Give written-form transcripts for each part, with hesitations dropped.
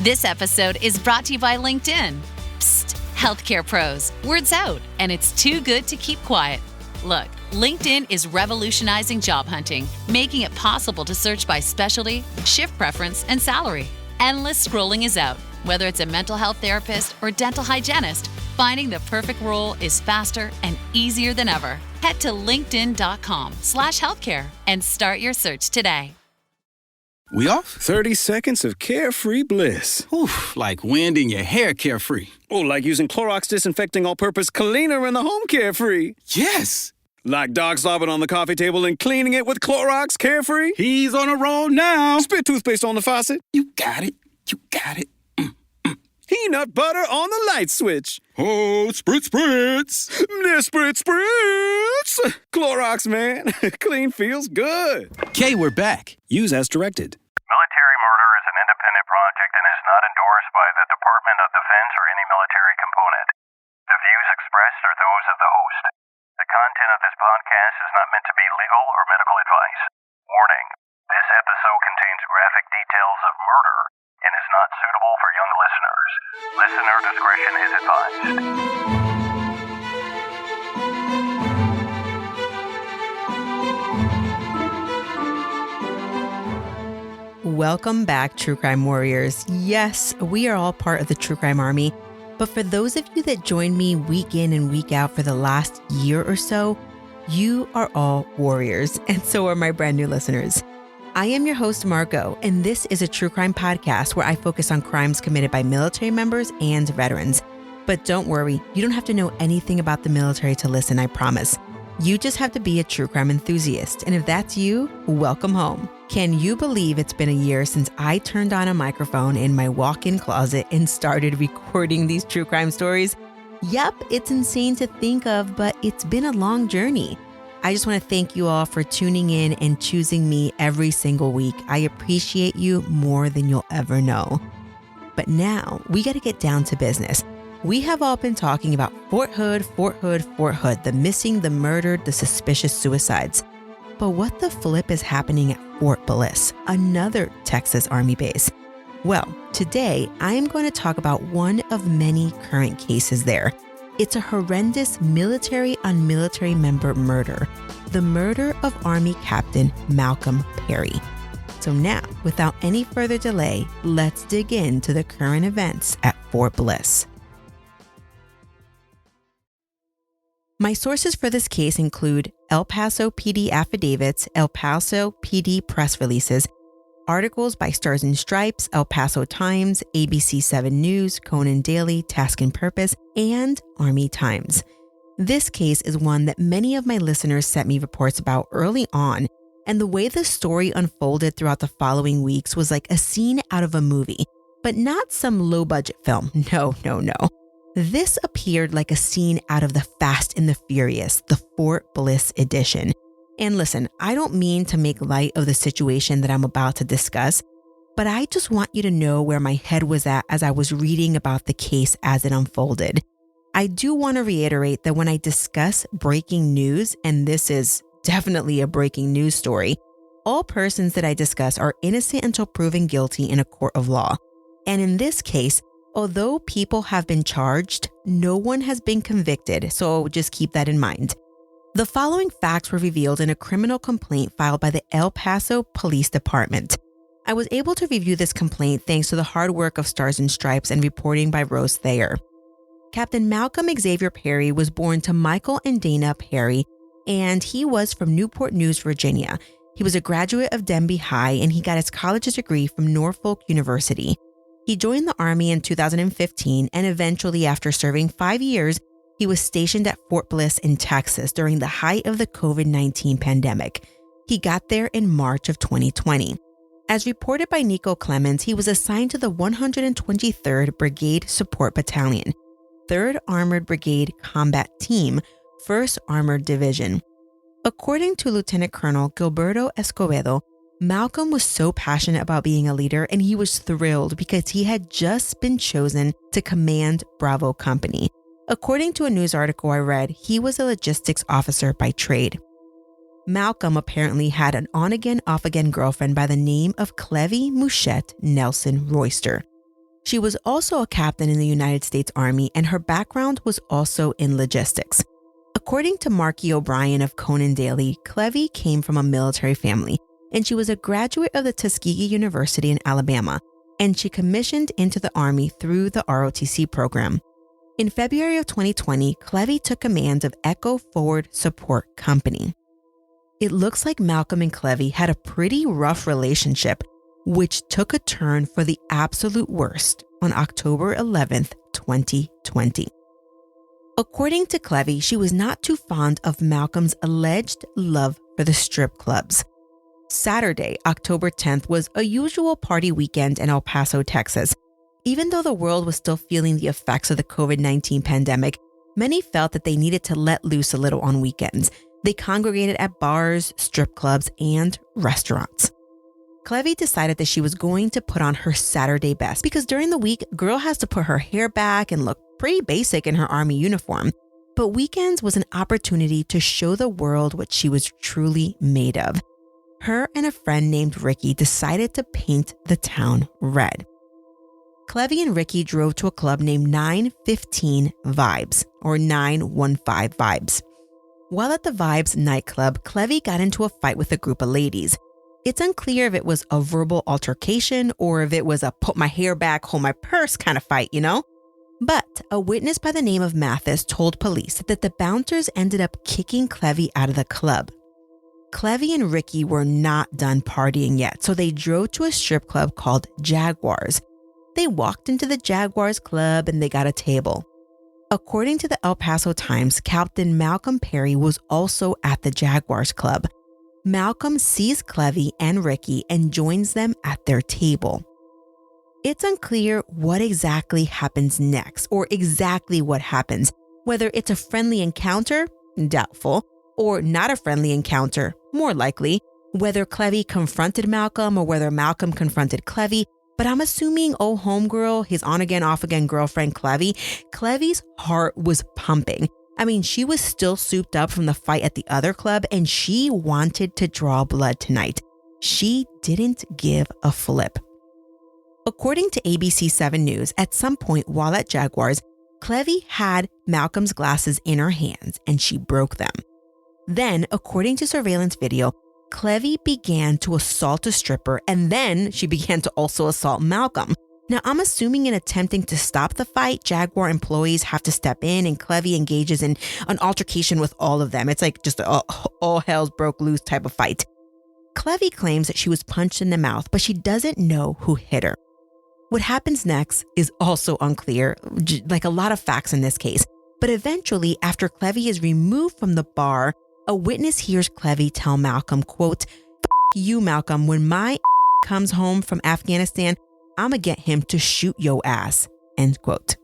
This episode is brought to you by LinkedIn. Psst, healthcare pros, word's out, and it's too good to keep quiet. Look, LinkedIn is revolutionizing job hunting, making it possible to search by specialty, shift preference, and salary. Endless scrolling is out. Whether it's a mental health therapist or dental hygienist, finding the perfect role is faster and easier than ever. Head to linkedin.com/healthcare and start your search today. We off? 30 seconds of carefree bliss. Oof, like wind in your hair carefree. Oh, like using Clorox Disinfecting All-Purpose Cleaner in the home carefree. Yes! Like dog slobbing on the coffee table and cleaning it with Clorox Carefree. He's on a roll now. Spit toothpaste on the faucet. You got it. You got it. Peanut butter on the light switch. Oh, spritz, spritz. Spritz, spritz. Clorox, man. Clean feels good. Okay, we're back. Use as directed. Military murder is an independent project and is not endorsed by the Department of Defense or any military component. The views expressed are those of the host. The content of this podcast is not meant to be legal or medical advice. Warning, this episode contains graphic details of murder and is not suitable for young listeners. Listener discretion is advised. Welcome back, True Crime Warriors. Yes, we are all part of the True Crime Army, but for those of you that joined me week in and week out for the last year or so, you are all warriors, and so are my brand new listeners. I am your host, Margot, and this is a true crime podcast where I focus on crimes committed by military members and veterans. But don't worry, you don't have to know anything about the military to listen, I promise. You just have to be a true crime enthusiast, and if that's you, welcome home. Can you believe it's been a year since I turned on a microphone in my walk-in closet and started recording these true crime stories? Yep, it's insane to think of, but it's been a long journey. I just want to thank you all for tuning in and choosing me every single week. I appreciate you more than you'll ever know. But now we got to get down to business. We have all been talking about Fort Hood, the missing, the murdered, the suspicious suicides. But what the flip is happening at Fort BLISS, another Texas Army base? Well, today I am going to talk about one of many current cases there. It's a horrendous military-on-military member murder, the murder of Army Captain Malcolm Perry. So now, without any further delay, let's dig into the current events at Fort BLISS. My sources for this case include El Paso PD affidavits, El Paso PD press releases, articles by Stars and Stripes, El Paso Times, ABC 7 News, Conan Daily, Task and Purpose, and Army Times. This case is one that many of my listeners sent me reports about early on, and the way the story unfolded throughout the following weeks was like a scene out of a movie, but not some low-budget film. No. This appeared like a scene out of the Fast and the Furious, the Fort BLISS edition. And listen, I don't mean to make light of the situation that I'm about to discuss, but I just want you to know where my head was at as I was reading about the case as it unfolded. I do want to reiterate that when I discuss breaking news, and this is definitely a breaking news story, all persons that I discuss are innocent until proven guilty in a court of law. And in this case, although people have been charged, no one has been convicted, so just keep that in mind. The following facts were revealed in a criminal complaint filed by the El Paso Police Department. I was able to review this complaint thanks to the hard work of Stars and Stripes and reporting by Rose Thayer. Captain Malcolm Xavier Perry was born to Michael and Dana Perry, and he was from Newport News, Virginia. He was a graduate of Denby High, and he got his college's degree from Norfolk University. He joined the Army in 2015, and eventually, after serving 5 years, he was stationed at Fort BLISS in Texas during the height of the COVID-19 pandemic. He got there in March of 2020. As reported by Nico Clemens, he was assigned to the 123rd Brigade Support Battalion, 3rd Armored Brigade Combat Team, 1st Armored Division. According to Lieutenant Colonel Gilberto Escobedo, Malcolm was so passionate about being a leader, and he was thrilled because he had just been chosen to command Bravo Company. According to a news article I read, he was a logistics officer by trade. Malcolm apparently had an on-again, off-again girlfriend by the name of Clevy Mouchette Nelson-Royster. She was also a captain in the United States Army, and her background was also in logistics. According to Marky O'Brien of Conan Daily, Clevy came from a military family, and she was a graduate of the Tuskegee University in Alabama, and she commissioned into the Army through the ROTC program. In February of 2020, Clevy took command of Echo Forward Support Company. It looks like Malcolm and Clevy had a pretty rough relationship, which took a turn for the absolute worst on October 11th, 2020. According to Clevy, she was not too fond of Malcolm's alleged love for the strip clubs. Saturday, October 10th, was a usual party weekend in El Paso, Texas. Even though the world was still feeling the effects of the COVID-19 pandemic, many felt that they needed to let loose a little on weekends. They congregated at bars, strip clubs, and restaurants. Clevy decided that she was going to put on her Saturday best because during the week, girl has to put her hair back and look pretty basic in her Army uniform. But weekends was an opportunity to show the world what she was truly made of. Her and a friend named Ricky decided to paint the town red. Clevy and Ricky drove to a club named 915 Vibes, or 915 Vibes. While at the Vibes nightclub, Clevy got into a fight with a group of ladies. It's unclear if it was a verbal altercation or if it was a put my hair back, hold my purse kind of fight, you know? But a witness by the name of Mathis told police that the bouncers ended up kicking Clevy out of the club. Clevy and Ricky were not done partying yet, so they drove to a strip club called Jaguars. They walked into the Jaguars club and they got a table. According to the El Paso Times, Captain Malcolm Perry was also at the Jaguars club. Malcolm sees Clevy and Ricky and joins them at their table. It's unclear what exactly happens next or exactly what happens, whether it's a friendly encounter, doubtful, or not a friendly encounter, more likely, whether Clevy confronted Malcolm or whether Malcolm confronted Clevy. But I'm assuming old homegirl, his on-again, off-again girlfriend Clevy's heart was pumping. I mean, she was still souped up from the fight at the other club and she wanted to draw blood tonight. She didn't give a flip. According to ABC 7 News, at some point while at Jaguars, Clevy had Malcolm's glasses in her hands and she broke them. Then, according to surveillance video, Clevy began to assault a stripper and then she began to also assault Malcolm. Now, I'm assuming in attempting to stop the fight, Jaguar employees have to step in and Clevy engages in an altercation with all of them. It's like just all hell's broke loose type of fight. Clevy claims that she was punched in the mouth, but she doesn't know who hit her. What happens next is also unclear, like a lot of facts in this case. But eventually, after Clevy is removed from the bar, a witness hears Clevy tell Malcolm, quote, "F you, Malcolm, when my comes home from Afghanistan, I'ma get him to shoot yo ass," end quote.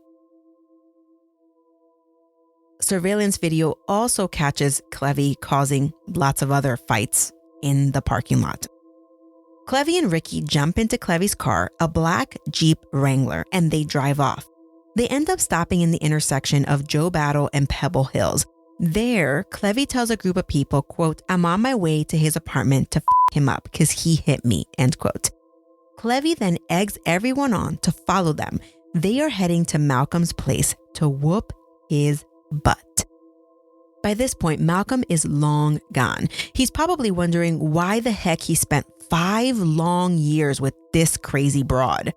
Surveillance video also catches Clevy causing lots of other fights in the parking lot. Clevy and Ricky jump into Clevy's car, a black Jeep Wrangler, and they drive off. They end up stopping in the intersection of Joe Battle and Pebble Hills. There, Clevy tells a group of people, quote, "I'm on my way to his apartment to f him up because he hit me," end quote. Clevy then eggs everyone on to follow them. They are heading to Malcolm's place to whoop his butt. By this point, Malcolm is long gone. He's probably wondering why the heck he spent 5 long years with this crazy broad.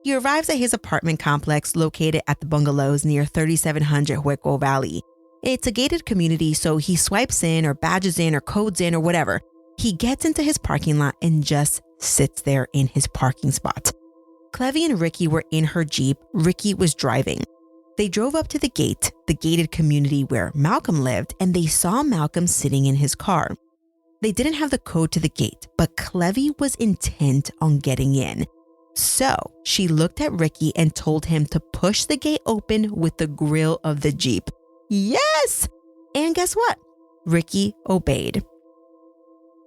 He arrives at his apartment complex located at the bungalows near 3700 Hueco Valley. It's a gated community, so he swipes in or badges in or codes in or whatever. He gets into his parking lot and just sits there in his parking spot. Clevy and Ricky were in her Jeep. Ricky was driving. They drove up to the gate, the gated community where Malcolm lived, and they saw Malcolm sitting in his car. They didn't have the code to the gate, but Clevy was intent on getting in. So she looked at Ricky and told him to push the gate open with the grill of the Jeep. Yes! And guess what? Ricky obeyed.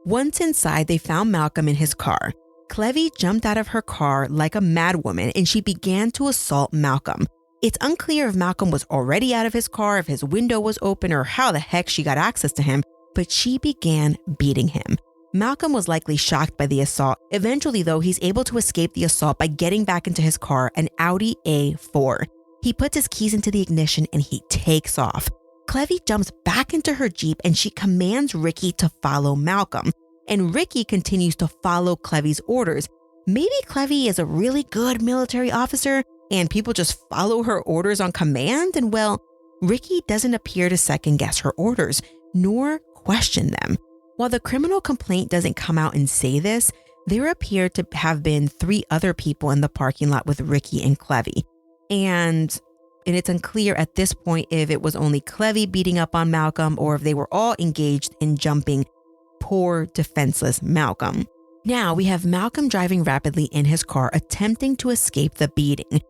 Once inside, they found Malcolm in his car. Clevy jumped out of her car like a madwoman and she began to assault Malcolm. It's unclear if Malcolm was already out of his car, if his window was open, or how the heck she got access to him, but she began beating him. Malcolm was likely shocked by the assault. Eventually, though, he's able to escape the assault by getting back into his car, an Audi A4. He puts his keys into the ignition and he takes off. Clevy jumps back into her Jeep and she commands Ricky to follow Malcolm. And Ricky continues to follow Clevy's orders. Maybe Clevy is a really good military officer and people just follow her orders on command? And well, Ricky doesn't appear to second guess her orders, nor question them. While the criminal complaint doesn't come out and say this, there appear to have been 3 other people in the parking lot with Ricky and Clevy. And it's unclear at this point if it was only Clevy beating up on Malcolm or if they were all engaged in jumping poor, defenseless Malcolm. Now we have Malcolm driving rapidly in his car, attempting to escape the beating.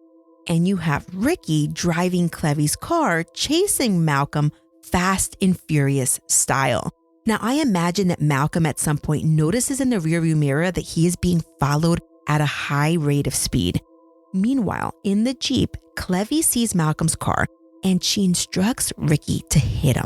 And you have Ricky driving Clevy's car, chasing Malcolm fast and furious style. Now, I imagine that Malcolm at some point notices in the rearview mirror that he is being followed at a high rate of speed. Meanwhile, in the Jeep, Clevy sees Malcolm's car and she instructs Ricky to hit him.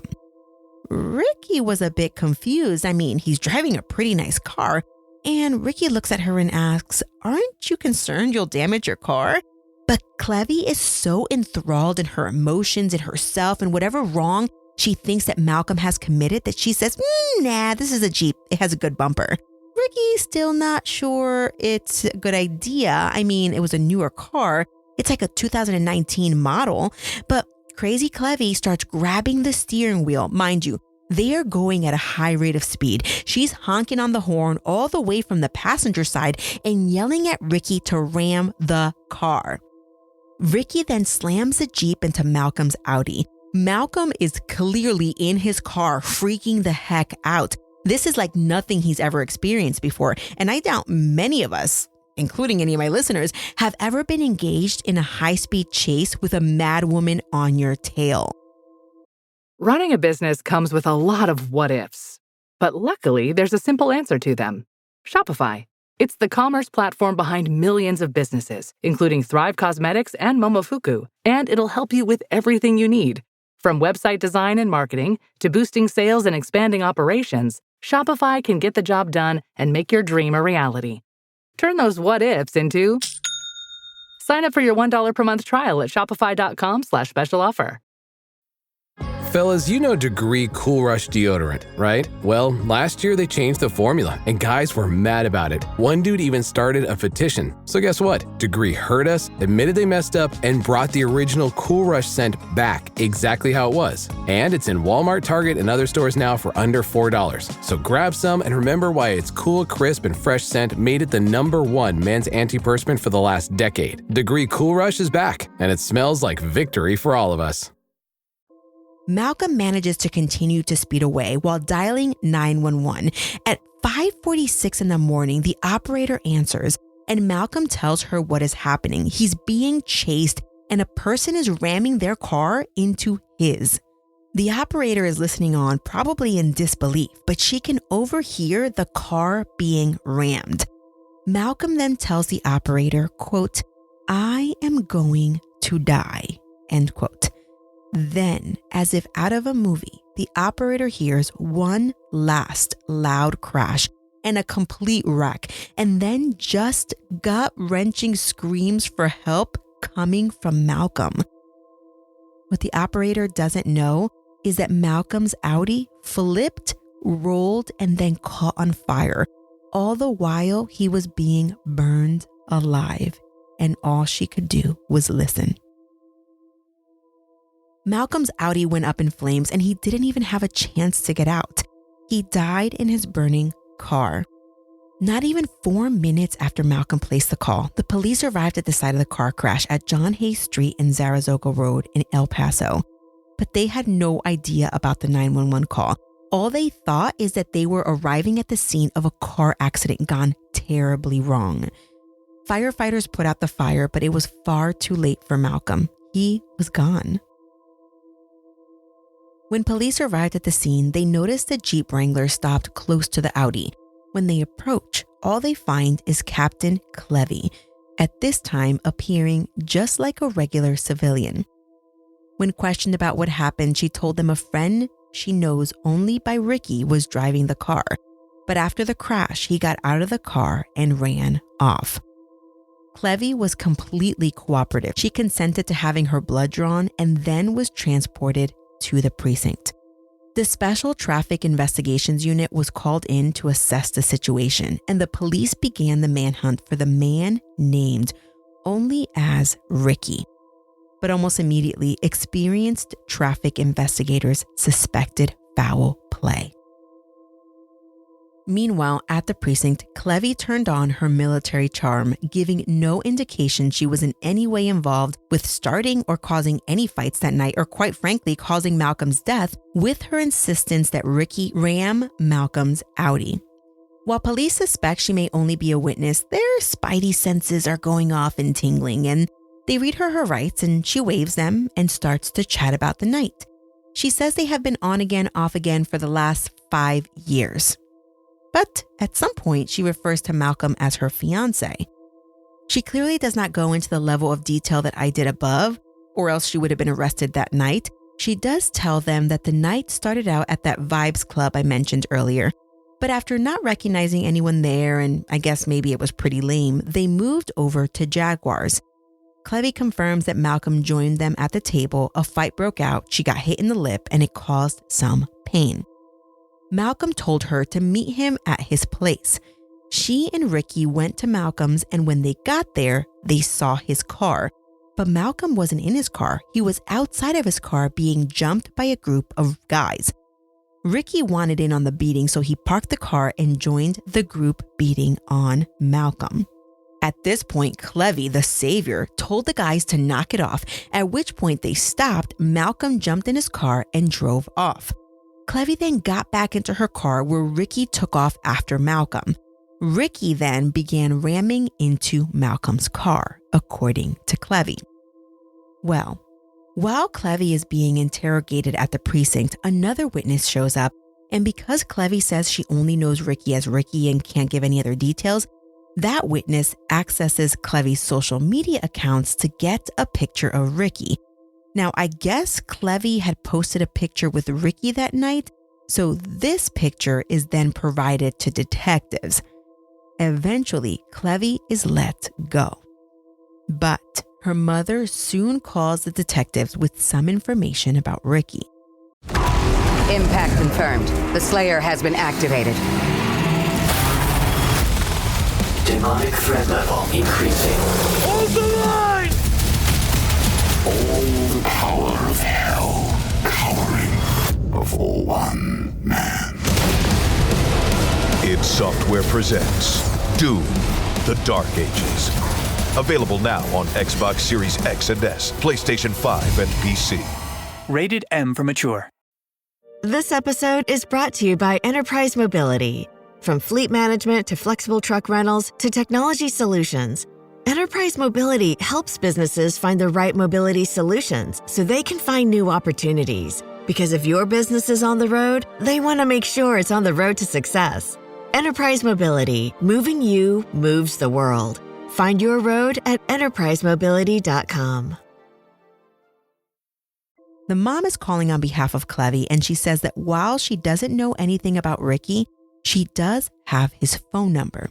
Ricky was a bit confused. I mean, he's driving a pretty nice car. And Ricky looks at her and asks, "Aren't you concerned you'll damage your car?" But Clevy is so enthralled in her emotions and herself and whatever wrong she thinks that Malcolm has committed that she says, "Nah, this is a Jeep. It has a good bumper." Ricky's still not sure it's a good idea. I mean, it was a newer car. It's like a 2019 model. But crazy Clevy starts grabbing the steering wheel. Mind you, they are going at a high rate of speed. She's honking on the horn all the way from the passenger side and yelling at Ricky to ram the car. Ricky then slams the Jeep into Malcolm's Audi. Malcolm is clearly in his car, freaking the heck out. This is like nothing he's ever experienced before, and I doubt many of us, including any of my listeners, have ever been engaged in a high-speed chase with a mad woman on your tail. Running a business comes with a lot of what-ifs, but luckily there's a simple answer to them. Shopify. It's the commerce platform behind millions of businesses, including Thrive Cosmetics and Momofuku, and it'll help you with everything you need. From website design and marketing to boosting sales and expanding operations, Shopify can get the job done and make your dream a reality. Turn those what-ifs into... Sign up for your $1 per month trial at shopify.com/special offer. Fellas, you know Degree Cool Rush deodorant, right? Well, last year they changed the formula, and guys were mad about it. One dude even started a petition. So guess what? Degree heard us, admitted they messed up, and brought the original Cool Rush scent back exactly how it was. And it's in Walmart, Target, and other stores now for under $4. So grab some and remember why its cool, crisp, and fresh scent made it the #1 men's antiperspirant for the last decade. Degree Cool Rush is back, and it smells like victory for all of us. Malcolm manages to continue to speed away while dialing 911. At 5:46 in the morning, the operator answers and Malcolm tells her what is happening. He's being chased and a person is ramming their car into his. The operator is listening on, probably in disbelief, but she can overhear the car being rammed. Malcolm then tells the operator, quote, "I am going to die," end quote. Then, as if out of a movie, the operator hears one last loud crash and a complete wreck, and then just gut-wrenching screams for help coming from Malcolm. What the operator doesn't know is that Malcolm's Audi flipped, rolled, and then caught on fire, all the while he was being burned alive, and all she could do was listen. Malcolm's Audi went up in flames and he didn't even have a chance to get out. He died in his burning car. Not even 4 minutes after Malcolm placed the call, the police arrived at the site of the car crash at John Hayes Street and Zaragoza Road in El Paso. But they had no idea about the 911 call. All they thought is that they were arriving at the scene of a car accident gone terribly wrong. Firefighters put out the fire, but it was far too late for Malcolm. He was gone. When police arrived at the scene, they noticed the Jeep Wrangler stopped close to the Audi. When they approach, all they find is Captain Clevy, at this time appearing just like a regular civilian. When questioned about what happened, she told them a friend she knows only by Ricky was driving the car. But after the crash, he got out of the car and ran off. Clevy was completely cooperative. She consented to having her blood drawn and then was transported to the precinct. The Special Traffic Investigations Unit was called in to assess the situation, and the police began the manhunt for the man named only as Ricky. But almost immediately, experienced traffic investigators suspected foul play. Meanwhile, at the precinct, Clevy turned on her military charm, giving no indication she was in any way involved with starting or causing any fights that night, or quite frankly, causing Malcolm's death, with her insistence that Ricky ram Malcolm's Audi. While police suspect she may only be a witness, their spidey senses are going off and tingling, and they read her rights, and she waives them and starts to chat about the night. She says they have been on again, off again for the last 5 years. But at some point, she refers to Malcolm as her fiancé. She clearly does not go into the level of detail that I did above, or else she would have been arrested that night. She does tell them that the night started out at that Vibes Club I mentioned earlier, but after not recognizing anyone there, and I guess maybe it was pretty lame, they moved over to Jaguars. Clevy confirms that Malcolm joined them at the table. A fight broke out, she got hit in the lip, and it caused some pain. Malcolm told her to meet him at his place. She and Ricky went to Malcolm's, and when they got there, they saw his car. But Malcolm wasn't in his car. He was outside of his car being jumped by a group of guys. Ricky wanted in on the beating, so he parked the car and joined the group beating on Malcolm. At this point, Clevy, the savior, told the guys to knock it off, at which point they stopped. Malcolm jumped in his car and drove off. Clevy then got back into her car where Ricky took off after Malcolm. Ricky then began ramming into Malcolm's car, according to Clevy. Well, while Clevy is being interrogated at the precinct, another witness shows up, and because Clevy says she only knows Ricky as Ricky and can't give any other details, that witness accesses Clevy's social media accounts to get a picture of Ricky. Now, I guess Clevy had posted a picture with Ricky that night, so this picture is then provided to detectives. Eventually, Clevy is let go. But her mother soon calls the detectives with some information about Ricky. Impact confirmed. The Slayer has been activated. Demonic threat level increasing. Hold the line! All the power of hell cowering before one man. id Software presents Doom, The Dark Ages. Available now on Xbox Series X and S, PlayStation 5, and PC. Rated M for mature. This episode is brought to you by Enterprise Mobility. From fleet management to flexible truck rentals to technology solutions, Enterprise Mobility helps businesses find the right mobility solutions so they can find new opportunities. Because if your business is on the road, they want to make sure it's on the road to success. Enterprise Mobility, moving you moves the world. Find your road at enterprisemobility.com. The mom is calling on behalf of Clevy, and she says that while she doesn't know anything about Ricky, she does have his phone number.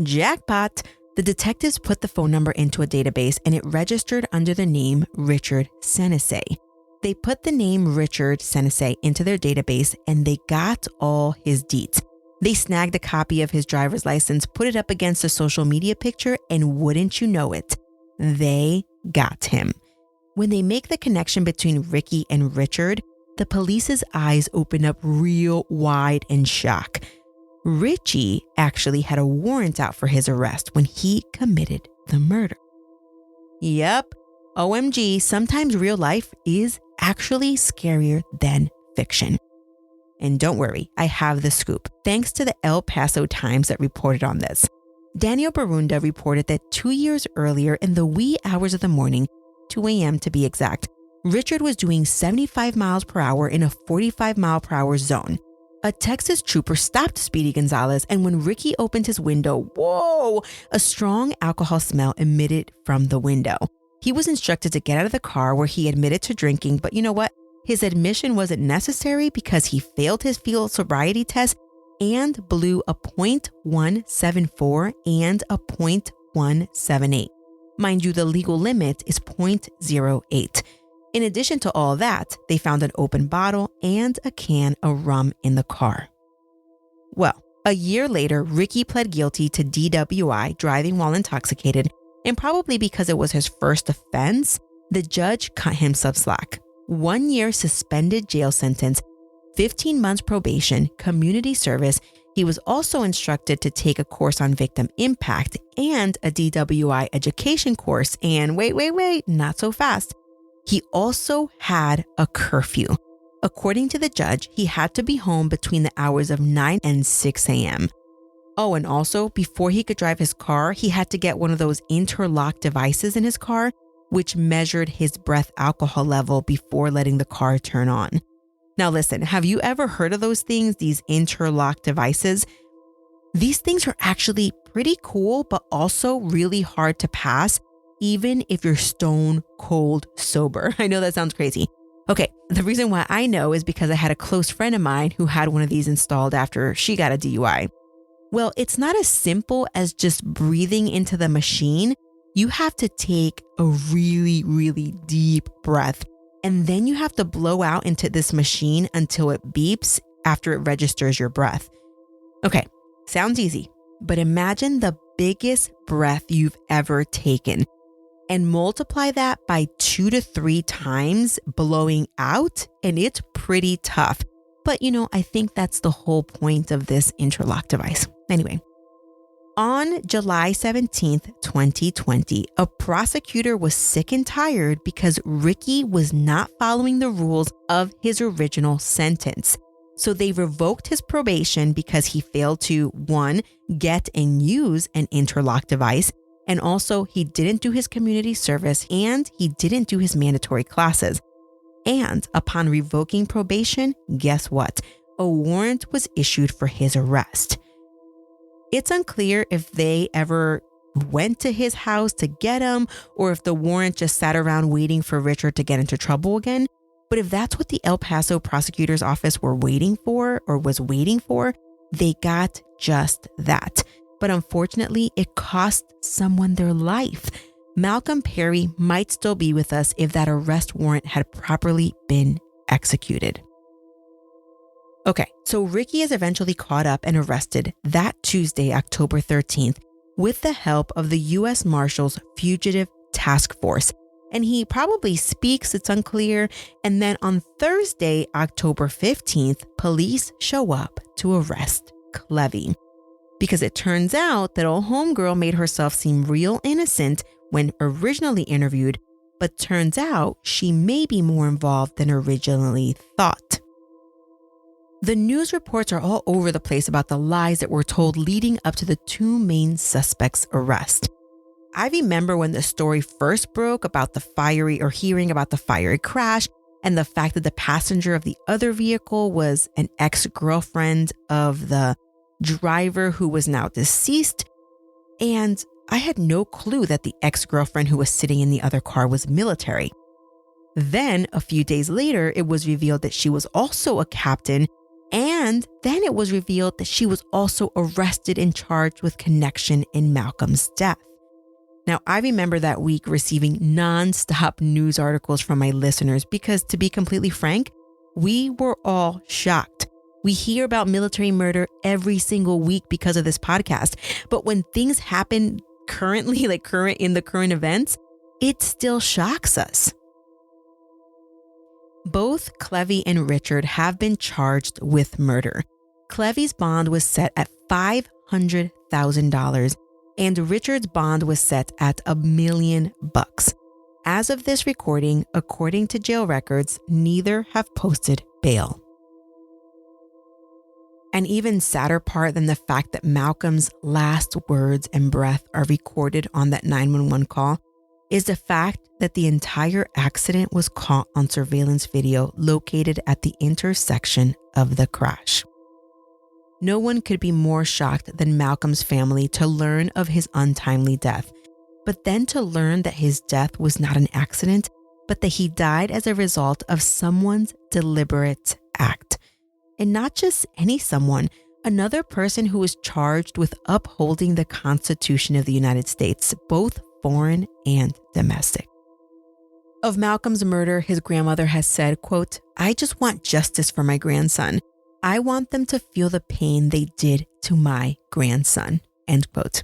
Jackpot! The detectives put the phone number into a database, and it registered under the name Richard Sennessie. They put the name Richard Sennessie into their database, and they got all his deets. They snagged a copy of his driver's license, put it up against a social media picture, and wouldn't you know it, they got him. When they make the connection between Ricky and Richard, the police's eyes open up real wide in shock. Richie actually had a warrant out for his arrest when he committed the murder. Yep, OMG, sometimes real life is actually scarier than fiction. And don't worry, I have the scoop, thanks to the El Paso Times that reported on this. Daniel Barunda reported that 2 years earlier in the wee hours of the morning, 2 a.m. to be exact, Richard was doing 75 miles per hour in a 45 mile per hour zone. A Texas trooper stopped Speedy Gonzalez, and when Ricky opened his window, whoa, a strong alcohol smell emitted from the window. He was instructed to get out of the car where he admitted to drinking, but you know what? His admission wasn't necessary because he failed his field sobriety test and blew a .174 and a .178. Mind you, the legal limit is .08. In addition to all that, they found an open bottle and a can of rum in the car. Well, a year later, Ricky pled guilty to DWI, driving while intoxicated, and probably because it was his first offense, the judge cut him some slack. 1 year suspended jail sentence, 15 months probation, community service. He was also instructed to take a course on victim impact and a DWI education course. And wait, not so fast. He also had a curfew. According to the judge, he had to be home between the hours of 9 and 6 a.m. Oh, and also, before he could drive his car, he had to get one of those interlock devices in his car, which measured his breath alcohol level before letting the car turn on. Now listen, have you ever heard of those things, these interlock devices? These things are actually pretty cool, but also really hard to pass, even if you're stone cold sober. I know that sounds crazy. Okay, the reason why I know is because I had a close friend of mine who had one of these installed after she got a DUI. Well, it's not as simple as just breathing into the machine. You have to take a really, really deep breath, and then you have to blow out into this machine until it beeps after it registers your breath. Okay, sounds easy, but imagine the biggest breath you've ever taken and multiply that by 2 to 3 times blowing out, and it's pretty tough. But I think that's the whole point of this interlock device. Anyway, on July 17th, 2020, a prosecutor was sick and tired because Ricky was not following the rules of his original sentence. So they revoked his probation because he failed to, 1, get and use an interlock device, and also he didn't do his community service and he didn't do his mandatory classes. And upon revoking probation, guess what? A warrant was issued for his arrest. It's unclear if they ever went to his house to get him or if the warrant just sat around waiting for Richard to get into trouble again. But if that's what the El Paso prosecutor's office was waiting for, they got just that. But unfortunately, it cost someone their life. Malcolm Perry might still be with us if that arrest warrant had properly been executed. Okay, so Ricky is eventually caught up and arrested that Tuesday, October 13th, with the help of the U.S. Marshals Fugitive Task Force. And he probably speaks, it's unclear. And then on Thursday, October 15th, police show up to arrest Clevy. Because it turns out that old homegirl made herself seem real innocent when originally interviewed, but turns out she may be more involved than originally thought. The news reports are all over the place about the lies that were told leading up to the 2 main suspects' arrest. I remember when the story first broke about hearing about the fiery crash and the fact that the passenger of the other vehicle was an ex-girlfriend of the driver who was now deceased. And I had no clue that the ex-girlfriend who was sitting in the other car was military. Then a few days later, it was revealed that she was also a captain. And then it was revealed that she was also arrested and charged with connection in Malcolm's death. Now, I remember that week receiving nonstop news articles from my listeners because, to be completely frank, we were all shocked. We hear about military murder every single week because of this podcast. But when things happen currently, in the current events, it still shocks us. Both Clevy and Richard have been charged with murder. Clevy's bond was set at $500,000 and Richard's bond was set at $1 million. As of this recording, according to jail records, neither have posted bail. An even sadder part than the fact that Malcolm's last words and breath are recorded on that 911 call is the fact that the entire accident was caught on surveillance video located at the intersection of the crash. No one could be more shocked than Malcolm's family to learn of his untimely death, but then to learn that his death was not an accident, but that he died as a result of someone's deliberate act. And not just any someone, another person who was charged with upholding the Constitution of the United States, both foreign and domestic. Of Malcolm's murder, his grandmother has said, quote, "I just want justice for my grandson. I want them to feel the pain they did to my grandson," end quote.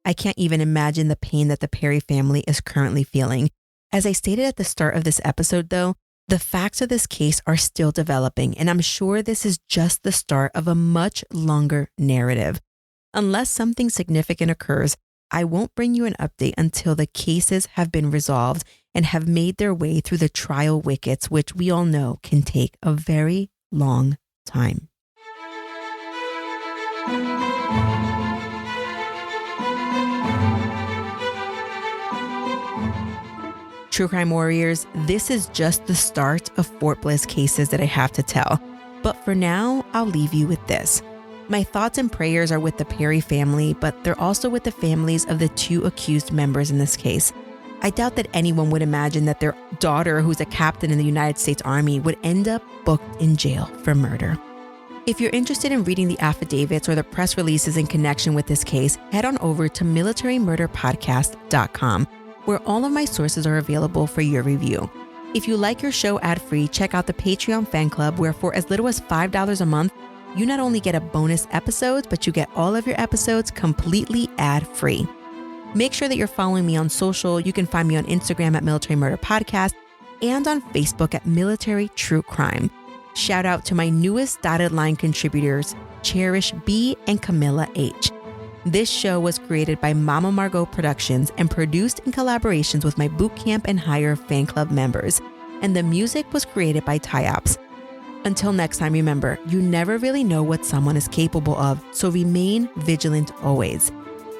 I can't even imagine the pain that the Perry family is currently feeling. As I stated at the start of this episode, though, the facts of this case are still developing, and I'm sure this is just the start of a much longer narrative. Unless something significant occurs, I won't bring you an update until the cases have been resolved and have made their way through the trial wickets, which we all know can take a very long time. True Crime Warriors, this is just the start of Fort Bliss cases that I have to tell. But for now, I'll leave you with this. My thoughts and prayers are with the Perry family, but they're also with the families of the two accused members in this case. I doubt that anyone would imagine that their daughter, who's a captain in the United States Army, would end up booked in jail for murder. If you're interested in reading the affidavits or the press releases in connection with this case, head on over to militarymurderpodcast.com, where all of my sources are available for your review. If you like your show ad-free, check out the Patreon fan club, where for as little as $5 a month, you not only get a bonus episode, but you get all of your episodes completely ad-free. Make sure that you're following me on social. You can find me on Instagram at Military Murder Podcast and on Facebook at Military True Crime. Shout out to my newest dotted line contributors, Cherish B and Camilla H. This show was created by Mama Margot Productions and produced in collaborations with my Bootcamp and Higher fan club members. And the music was created by Tyops. Until next time, remember, you never really know what someone is capable of, so remain vigilant always.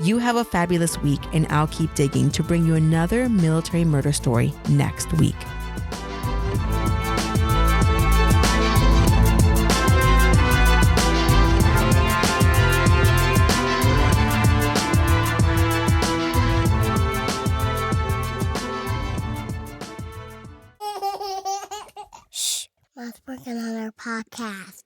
You have a fabulous week, and I'll keep digging to bring you another military murder story next week. Shh, Mom's working on our podcast.